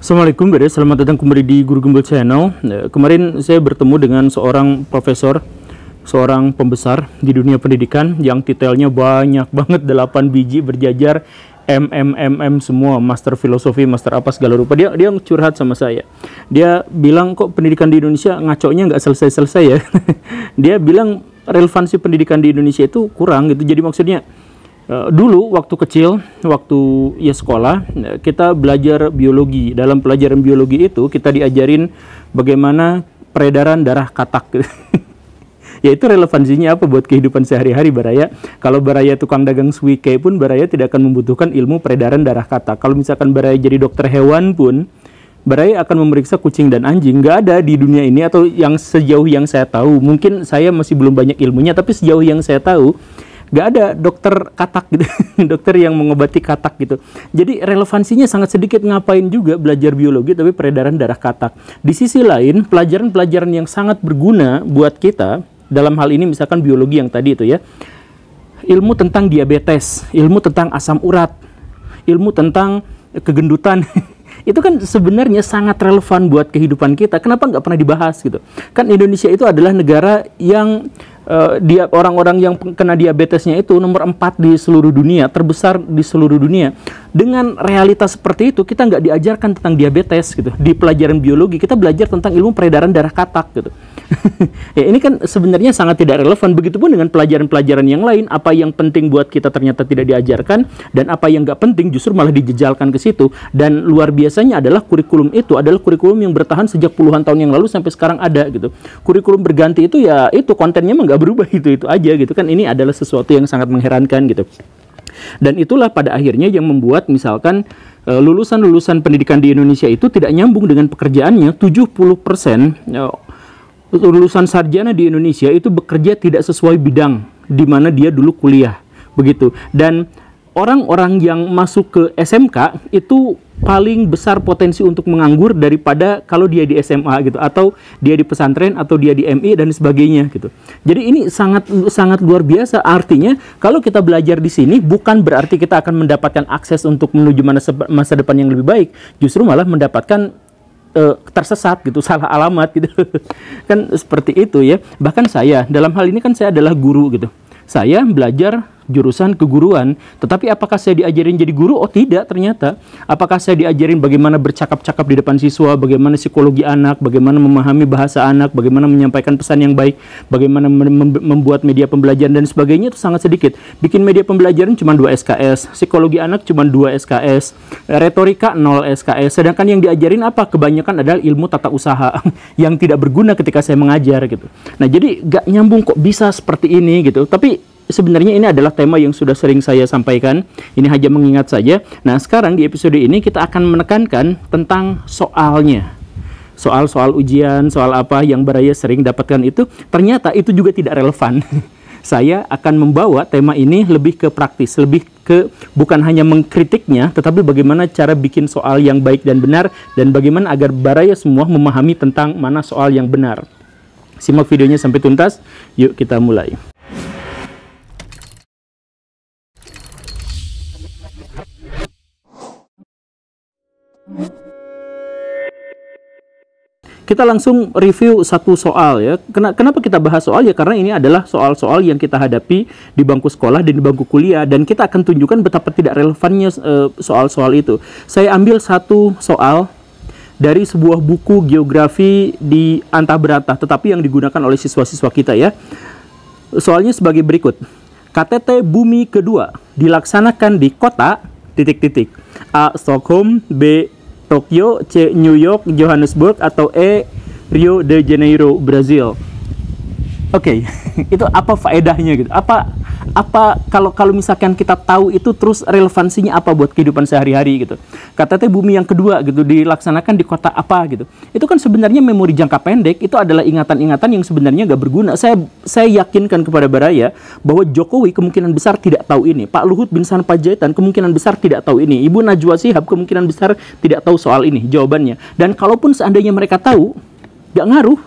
Assalamualaikum guys, selamat datang kembali di Guru Gembel Channel. Kemarin saya bertemu dengan seorang profesor, seorang pembesar di dunia pendidikan yang titelnya banyak banget, 8 biji berjajar, semua, master filosofi, master apa segala rupa. Dia curhat sama saya. Dia bilang kok pendidikan di Indonesia ngaconya nggak selesai-selesai ya. Dia bilang relevansi pendidikan di Indonesia itu kurang gitu. Jadi maksudnya dulu waktu kecil, waktu ya sekolah, kita belajar biologi. Dalam pelajaran biologi itu kita diajarin bagaimana peredaran darah katak. Ya itu relevansinya apa buat kehidupan sehari-hari Baraya? Kalau Baraya tukang dagang suike pun Baraya tidak akan membutuhkan ilmu peredaran darah katak. Kalau misalkan Baraya jadi dokter hewan pun Baraya akan memeriksa kucing dan anjing. Nggak ada di dunia ini, atau yang sejauh yang saya tahu. Mungkin saya masih belum banyak ilmunya, tapi sejauh yang saya tahu nggak ada dokter katak gitu, dokter yang mengobati katak gitu. Jadi relevansinya sangat sedikit. Ngapain juga belajar biologi tapi peredaran darah katak. Di sisi lain, pelajaran-pelajaran yang sangat berguna buat kita, dalam hal ini misalkan biologi yang tadi itu ya, ilmu tentang diabetes, ilmu tentang asam urat, ilmu tentang kegendutan, itu kan sebenarnya sangat relevan buat kehidupan kita. Kenapa nggak pernah dibahas gitu? Kan Indonesia itu adalah negara yang orang-orang yang kena diabetesnya itu nomor 4 di seluruh dunia, terbesar di seluruh dunia. Dengan realitas seperti itu, kita nggak diajarkan tentang diabetes gitu. Di pelajaran biologi kita belajar tentang ilmu peredaran darah katak gitu. Ya ini kan sebenarnya sangat tidak relevan. Begitupun dengan pelajaran-pelajaran yang lain, apa yang penting buat kita ternyata tidak diajarkan, dan apa yang nggak penting justru malah dijejalkan ke situ. Dan luar biasanya adalah kurikulum itu adalah kurikulum yang bertahan sejak puluhan tahun yang lalu sampai sekarang ada gitu. Kurikulum berganti itu ya itu kontennya mah nggak berubah, itu aja gitu kan. Ini adalah sesuatu yang sangat mengherankan gitu. Dan itulah pada akhirnya yang membuat misalkan lulusan-lulusan pendidikan di Indonesia itu tidak nyambung dengan pekerjaannya. 70% lulusan sarjana di Indonesia itu bekerja tidak sesuai bidang di mana dia dulu kuliah, begitu. Dan orang-orang yang masuk ke SMK itu paling besar potensi untuk menganggur daripada kalau dia di SMA gitu, atau dia di pesantren, atau dia di MI dan sebagainya gitu. Jadi ini sangat luar biasa. Artinya kalau kita belajar di sini bukan berarti kita akan mendapatkan akses untuk menuju masa depan yang lebih baik, justru malah mendapatkan tersesat gitu, salah alamat gitu. Kan seperti itu ya. Bahkan saya dalam hal ini kan saya adalah guru gitu. Saya belajar jurusan keguruan, tetapi apakah saya diajarin jadi guru? Oh tidak, ternyata. Apakah saya diajarin bagaimana bercakap-cakap di depan siswa, bagaimana psikologi anak, bagaimana memahami bahasa anak, bagaimana menyampaikan pesan yang baik, bagaimana membuat media pembelajaran dan sebagainya, itu sangat sedikit. Bikin media pembelajaran cuma 2 SKS, psikologi anak cuma 2 SKS, retorika 0 SKS, sedangkan yang diajarin apa? Kebanyakan adalah ilmu tata usaha yang tidak berguna ketika saya mengajar gitu. Nah jadi gak nyambung kok bisa seperti ini gitu. Tapi sebenarnya ini adalah tema yang sudah sering saya sampaikan. Ini hanya mengingat saja. Nah, sekarang di episode ini kita akan menekankan tentang soalnya. Soal-soal ujian, soal apa yang Baraya sering dapatkan itu, ternyata itu juga tidak relevan. Saya akan membawa tema ini lebih ke praktis, lebih ke bukan hanya mengkritiknya, tetapi bagaimana cara bikin soal yang baik dan benar, dan bagaimana agar Baraya semua memahami tentang mana soal yang benar. Simak videonya sampai tuntas. Yuk kita mulai. Kita langsung review satu soal ya. Kenapa kita bahas soal ya? Karena ini adalah soal-soal yang kita hadapi di bangku sekolah dan di bangku kuliah, dan kita akan tunjukkan betapa tidak relevannya soal-soal itu. Saya ambil satu soal dari sebuah buku geografi di Antabrata, tetapi yang digunakan oleh siswa-siswa kita ya. Soalnya sebagai berikut. KTT Bumi kedua dilaksanakan di kota ... A. Stockholm, B. Tokyo, C. New York, Johannesburg, atau E. Rio de Janeiro, Brazil. Oke, itu apa faedahnya gitu? Apa kalau misalkan kita tahu itu, terus relevansinya apa buat kehidupan sehari-hari gitu? KTT Bumi yang kedua gitu dilaksanakan di kota apa gitu? Itu kan sebenarnya memori jangka pendek, itu adalah ingatan-ingatan yang sebenarnya nggak berguna. Saya yakinkan kepada Baraya bahwa Jokowi kemungkinan besar tidak tahu ini, Pak Luhut bin Sarpanjaitan kemungkinan besar tidak tahu ini, Ibu Najwa Shihab kemungkinan besar tidak tahu soal ini jawabannya. Dan kalaupun seandainya mereka tahu, nggak ngaruh.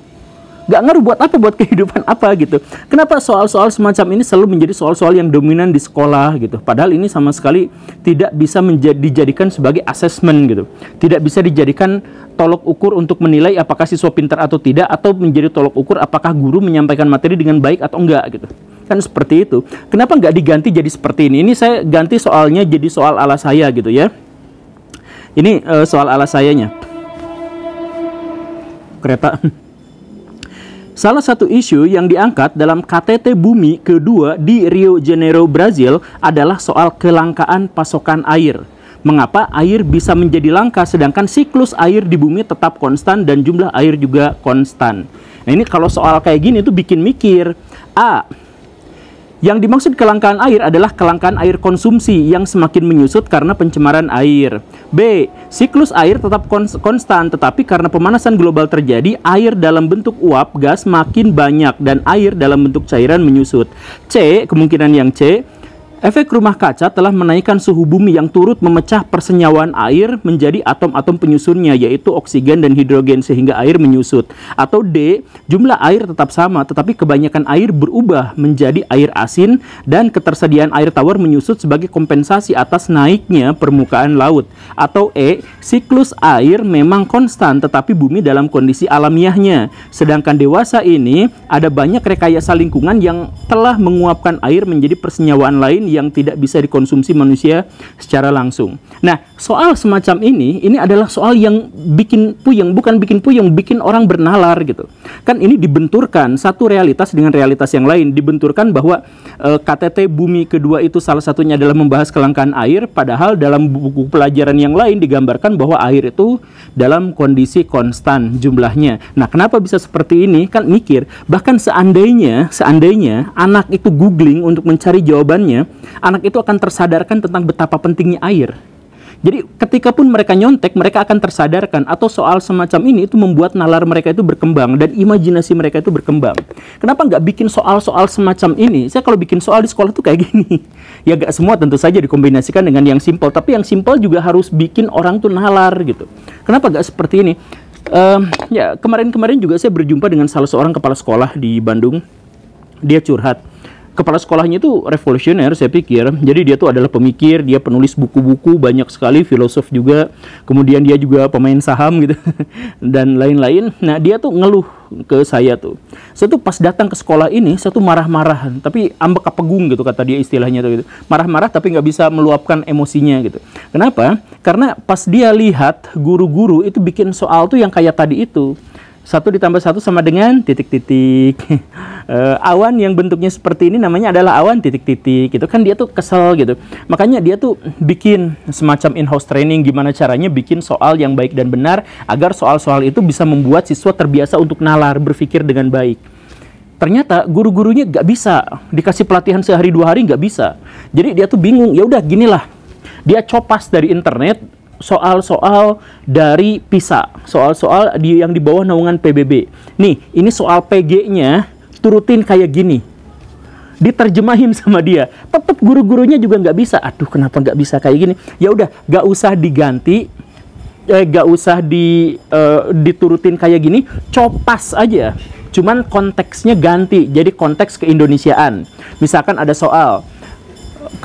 nggak ngaruh buat apa, buat kehidupan apa gitu. Kenapa soal-soal semacam ini selalu menjadi soal-soal yang dominan di sekolah gitu, padahal ini sama sekali tidak bisa dijadikan sebagai asesmen gitu, tidak bisa dijadikan tolok ukur untuk menilai apakah siswa pintar atau tidak, atau menjadi tolok ukur apakah guru menyampaikan materi dengan baik atau enggak gitu. Kan seperti itu. Kenapa nggak diganti jadi seperti ini? Ini saya ganti soalnya jadi soal ala saya gitu ya. Ini soal ala sayanya. Kereta. Salah satu isu yang diangkat dalam KTT Bumi kedua di Rio Janeiro, Brazil adalah soal kelangkaan pasokan air. Mengapa air bisa menjadi langka sedangkan siklus air di bumi tetap konstan dan jumlah air juga konstan. Nah, ini kalau soal kayak gini tuh bikin mikir. A. Yang dimaksud kelangkaan air adalah kelangkaan air konsumsi yang semakin menyusut karena pencemaran air. B. Siklus air tetap konstan, tetapi karena pemanasan global terjadi, air dalam bentuk uap gas makin banyak dan air dalam bentuk cairan menyusut. C. Kemungkinan yang C. Efek rumah kaca telah menaikkan suhu bumi yang turut memecah persenyawaan air menjadi atom-atom penyusunnya, yaitu oksigen dan hidrogen, sehingga air menyusut. Atau D, jumlah air tetap sama, tetapi kebanyakan air berubah menjadi air asin dan ketersediaan air tawar menyusut sebagai kompensasi atas naiknya permukaan laut. Atau E, siklus air memang konstan, tetapi bumi dalam kondisi alamiahnya. Sedangkan dewasa ini ada banyak rekayasa lingkungan yang telah menguapkan air menjadi persenyawaan lain yang tidak bisa dikonsumsi manusia secara langsung. Nah, soal semacam ini adalah soal yang bikin puyeng, bukan bikin puyeng, bikin orang bernalar gitu. Kan ini dibenturkan satu realitas dengan realitas yang lain, dibenturkan bahwa KTT Bumi kedua itu salah satunya adalah membahas kelangkaan air, padahal dalam buku pelajaran yang lain digambarkan bahwa air itu dalam kondisi konstan jumlahnya. Nah, kenapa bisa seperti ini? Kan mikir, bahkan seandainya anak itu googling untuk mencari jawabannya, anak itu akan tersadarkan tentang betapa pentingnya air. Jadi ketika pun mereka nyontek, mereka akan tersadarkan, atau soal semacam ini itu membuat nalar mereka itu berkembang dan imajinasi mereka itu berkembang. Kenapa nggak bikin soal-soal semacam ini? Saya kalau bikin soal di sekolah tuh kayak gini. Ya nggak semua tentu saja dikombinasikan dengan yang simpel, tapi yang simpel juga harus bikin orang tuh nalar gitu. Kenapa nggak seperti ini? Ya kemarin-kemarin juga saya berjumpa dengan salah seorang kepala sekolah di Bandung. Dia curhat. Kepala sekolahnya itu revolusioner, saya pikir. Jadi dia tuh adalah pemikir, dia penulis buku-buku banyak sekali, filosof juga. Kemudian dia juga pemain saham gitu dan lain-lain. Nah, dia tuh ngeluh ke saya tuh. Saya tuh pas datang ke sekolah ini, saya tuh marah-marah, tapi ambek kepegung gitu kata dia istilahnya tuh gitu. Marah-marah tapi nggak bisa meluapkan emosinya gitu. Kenapa? Karena pas dia lihat guru-guru itu bikin soal tuh yang kayak tadi itu. 1 ditambah 1 sama dengan titik-titik. Awan yang bentuknya seperti ini namanya adalah awan titik-titik gitu kan. Dia tuh kesel gitu, makanya dia tuh bikin semacam in-house training gimana caranya bikin soal yang baik dan benar, agar soal-soal itu bisa membuat siswa terbiasa untuk nalar, berpikir dengan baik. Ternyata guru-gurunya nggak bisa dikasih pelatihan sehari 2 hari, nggak bisa. Jadi dia tuh bingung. Ya udah ginilah, dia copas dari internet soal-soal dari PISA, soal-soal yang di bawah naungan PBB. Nih, ini soal PG-nya turutin kayak gini. Diterjemahin sama dia. Tetap guru-gurunya juga nggak bisa. Aduh, kenapa nggak bisa kayak gini? Ya udah, nggak usah diganti, nggak usah diturutin kayak gini, copas aja. Cuman konteksnya ganti, jadi konteks keindonesiaan. Misalkan ada soal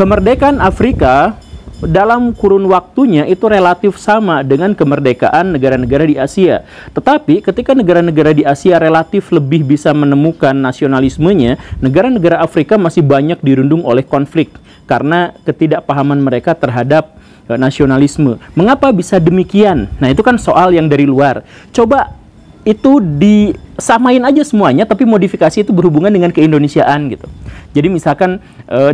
kemerdekaan Afrika dalam kurun waktunya itu relatif sama dengan kemerdekaan negara-negara di Asia. Tetapi ketika negara-negara di Asia relatif lebih bisa menemukan nasionalismenya, negara-negara Afrika masih banyak dirundung oleh konflik karena ketidakpahaman mereka terhadap nasionalisme. Mengapa bisa demikian? Nah, itu kan soal yang dari luar. Coba itu disamain aja semuanya, tapi modifikasi itu berhubungan dengan keindonesiaan gitu. Jadi misalkan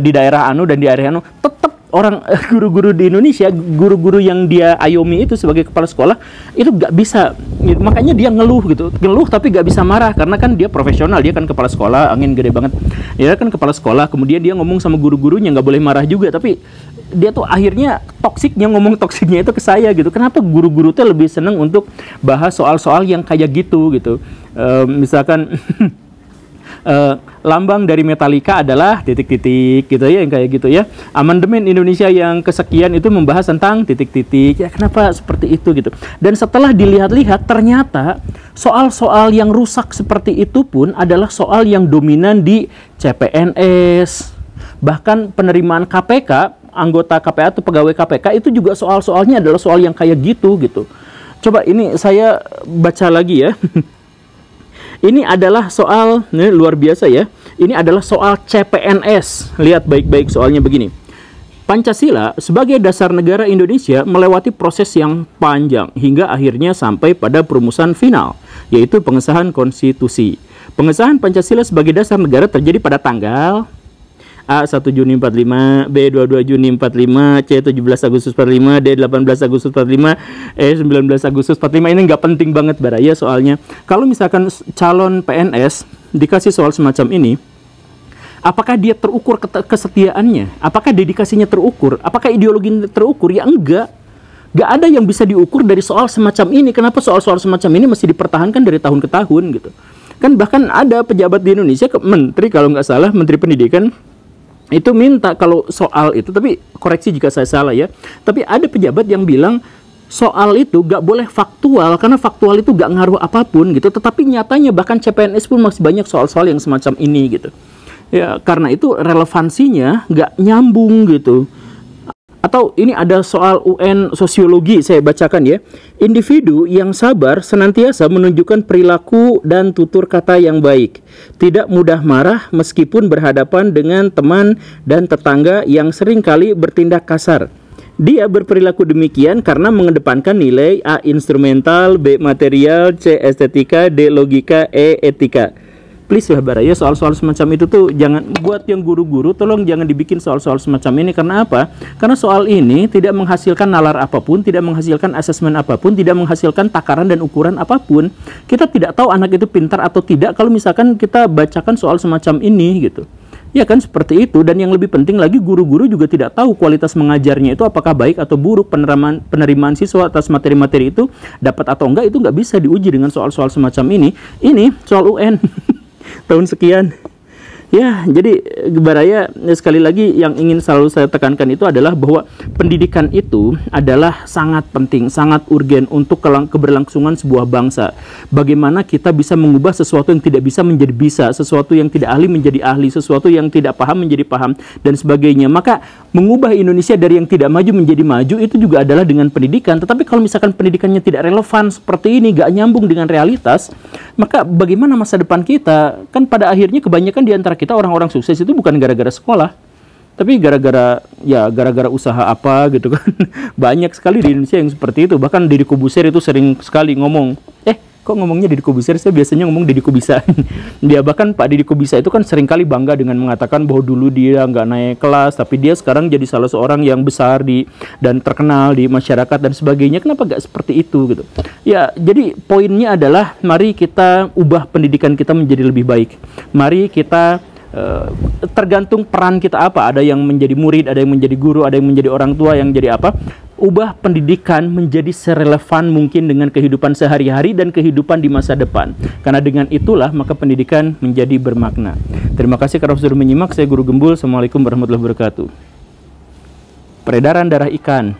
di daerah anu dan di daerah anu, tetap orang guru-guru di Indonesia, guru-guru yang dia ayomi itu sebagai kepala sekolah itu nggak bisa, makanya dia ngeluh gitu, ngeluh tapi nggak bisa marah karena kan dia profesional, dia kan kepala sekolah, angin gede banget, dia kan kepala sekolah, kemudian dia ngomong sama guru-gurunya nggak boleh marah juga, tapi dia tuh akhirnya ngomong toksiknya itu ke saya gitu. Kenapa guru-guru tuh lebih seneng untuk bahas soal-soal yang kayak gitu. Misalkan lambang dari Metallica adalah titik-titik gitu ya, yang kayak gitu ya. Amandemen Indonesia yang kesekian itu membahas tentang titik-titik. Ya kenapa seperti itu gitu. Dan setelah dilihat-lihat ternyata soal-soal yang rusak seperti itu pun adalah soal yang dominan di CPNS. Bahkan penerimaan KPK, anggota KPK atau pegawai KPK itu juga soal-soalnya adalah soal yang kayak gitu gitu. Coba ini saya baca lagi ya. Ini adalah soal, ini luar biasa ya. Ini adalah soal CPNS. Lihat baik-baik soalnya begini. Pancasila sebagai dasar negara Indonesia melewati proses yang panjang hingga akhirnya sampai pada perumusan final, yaitu pengesahan konstitusi. Pengesahan Pancasila sebagai dasar negara terjadi pada tanggal A 1 Juni 45, B 22 Juni 45, C 17 Agustus 45, D 18 Agustus 45, E 19 Agustus 45. Ini nggak penting banget Baraya soalnya. Kalau misalkan calon PNS dikasih soal semacam ini, apakah dia terukur kesetiaannya? Apakah dedikasinya terukur? Apakah ideologinya terukur? Ya enggak. Nggak ada yang bisa diukur dari soal semacam ini. Kenapa soal-soal semacam ini masih dipertahankan dari tahun ke tahun gitu? Kan bahkan ada pejabat di Indonesia, menteri kalau nggak salah, menteri pendidikan, itu minta kalau soal itu, tapi koreksi jika saya salah ya, tapi ada pejabat yang bilang soal itu gak boleh faktual, karena faktual itu gak ngaruh apapun gitu, tetapi nyatanya bahkan CPNS pun masih banyak soal-soal yang semacam ini gitu ya, karena itu relevansinya gak nyambung gitu. Atau ini ada soal UN sosiologi, saya bacakan ya. Individu yang sabar senantiasa menunjukkan perilaku dan tutur kata yang baik. Tidak mudah marah meskipun berhadapan dengan teman dan tetangga yang seringkali bertindak kasar. Dia berperilaku demikian karena mengedepankan nilai A. Instrumental, B. Material, C. Estetika, D. Logika, E. Etika. Please lah Baraya, soal-soal semacam itu tuh jangan, buat yang guru-guru tolong jangan dibikin soal-soal semacam ini. Karena apa? Karena soal ini tidak menghasilkan nalar apapun, tidak menghasilkan asesmen apapun, tidak menghasilkan takaran dan ukuran apapun. Kita tidak tahu anak itu pintar atau tidak kalau misalkan kita bacakan soal semacam ini gitu. Ya kan seperti itu. Dan yang lebih penting lagi, guru-guru juga tidak tahu kualitas mengajarnya itu apakah baik atau buruk. Penerimaan siswa atas materi-materi itu dapat atau enggak, itu nggak bisa diuji dengan soal-soal semacam ini. Ini soal UN tahun sekian. Ya, jadi Baraya, sekali lagi yang ingin selalu saya tekankan itu adalah bahwa pendidikan itu adalah sangat penting, sangat urgen untuk keberlangsungan sebuah bangsa. Bagaimana kita bisa mengubah sesuatu yang tidak bisa menjadi bisa, sesuatu yang tidak ahli menjadi ahli, sesuatu yang tidak paham menjadi paham, dan sebagainya. Maka mengubah Indonesia dari yang tidak maju menjadi maju itu juga adalah dengan pendidikan. Tetapi kalau misalkan pendidikannya tidak relevan seperti ini, gak nyambung dengan realitas, maka bagaimana masa depan kita? Kan pada akhirnya kebanyakan di antara kita orang-orang sukses itu bukan gara-gara sekolah, tapi gara-gara usaha apa gitu kan. Banyak sekali di Indonesia yang seperti itu. Bahkan Deddy Corbuzier itu sering sekali ngomong, kok ngomongnya Deddy Corbuzier, saya biasanya ngomong Deddy Kobisa. Dia bahkan Pak Deddy Kobisa itu kan seringkali bangga dengan mengatakan bahwa dulu dia nggak naik kelas, tapi dia sekarang jadi salah seorang yang besar dan terkenal di masyarakat dan sebagainya. Kenapa nggak seperti itu gitu? Ya, jadi poinnya adalah mari kita ubah pendidikan kita menjadi lebih baik. Mari kita tergantung peran kita apa. Ada yang menjadi murid, ada yang menjadi guru, ada yang menjadi orang tua, yang jadi apa. Ubah pendidikan menjadi serelevan mungkin dengan kehidupan sehari-hari dan kehidupan di masa depan. Karena dengan itulah maka pendidikan menjadi bermakna. Terima kasih karena sudah menyimak. Saya Guru Gembul. Assalamualaikum warahmatullahi wabarakatuh. Peredaran darah ikan.